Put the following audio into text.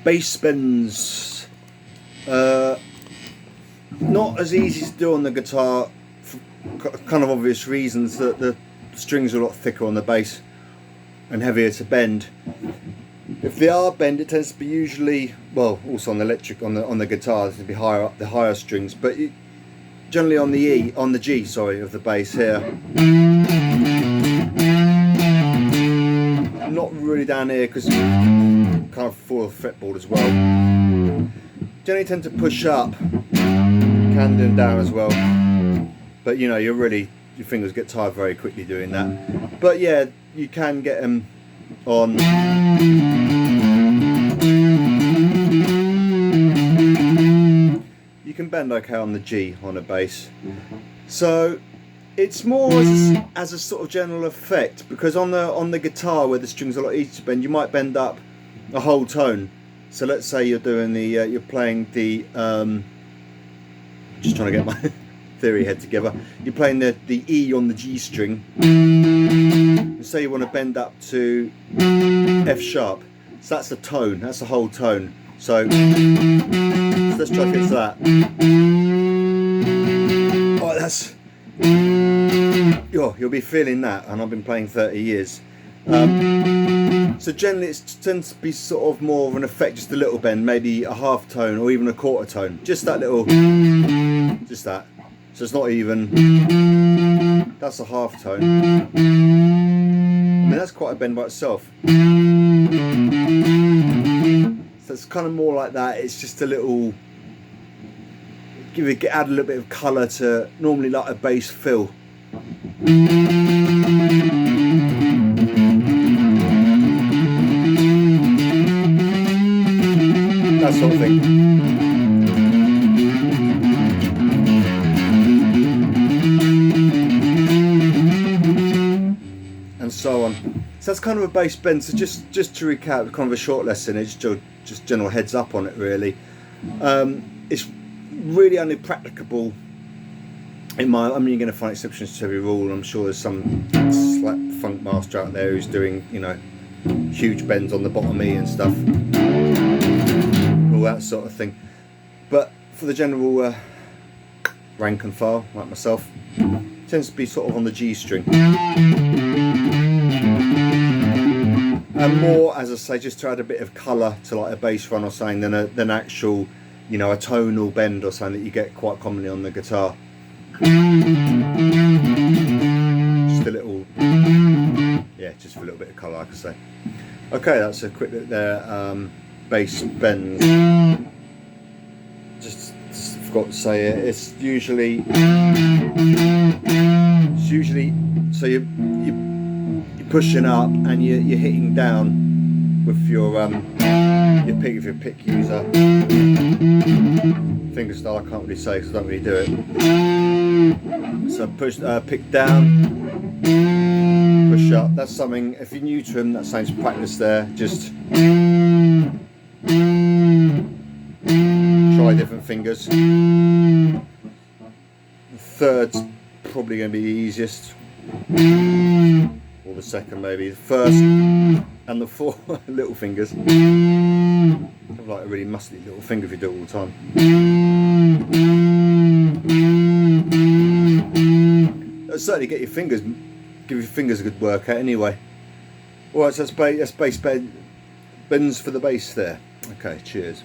Bass bends, not as easy to do on the guitar for kind of obvious reasons, that the strings are a lot thicker on the bass and heavier to bend. If they are bent, it tends to be usually, well, also on the electric, on the guitars, it'd be higher up, the higher strings, but generally on the G, sorry, of the bass here. Not really down here because kind of fall off the fretboard as well. Generally tend to push up, can do down as well, but you know, your fingers get tired very quickly doing that. But yeah, you can get them on. You can bend okay on the G on a bass. So it's more as a sort of general effect, because on the guitar where the strings are a lot easier to bend, you might bend up a whole tone. So let's say you're doing the you're playing the just trying to get my theory head together. You're playing the E on the G string. And say you want to bend up to F sharp. So that's a tone. That's a whole tone. So let's try to get to that. Oh, that's. You'll be feeling that, and I've been playing 30 years. So generally it tends to be sort of more of an effect, just a little bend, maybe a half tone or even a quarter tone. Just that little, just that. So it's not even, that's a half tone. I mean, that's quite a bend by itself. So it's kind of more like that. It's just a little, add a little bit of colour to normally like a bass fill. That sort of thing. And so on. So that's kind of a bass bend. So just to recap, kind of a short lesson. It's just general heads up on it really. It's really only practicable I mean, you're going to find exceptions to every rule. I'm sure there's some slap funk master out there who's doing, you know, huge bends on the bottom E and stuff, all that sort of thing. But for the general rank and file, like myself, it tends to be sort of on the G string. And more, as I say, just to add a bit of colour to like a bass run or something than actual, you know, a tonal bend or something that you get quite commonly on the guitar. Just a little, yeah, just for a little bit of colour, like I say. Okay, that's a quick look there. Bass bends. Just forgot to say it. It's usually so you're pushing up and you're hitting down with your pick user. Finger style I can't really say because I don't really do it. So push, pick down, push up. That's something, if you're new to them, that sounds practice there. Just try different fingers. The third's probably going to be the easiest, or the second maybe. The first and the four little fingers. Have like a really muscly little finger if you do it all the time. Certainly give your fingers a good workout anyway. Alright, so that's bass bends for the bass there. Okay, cheers.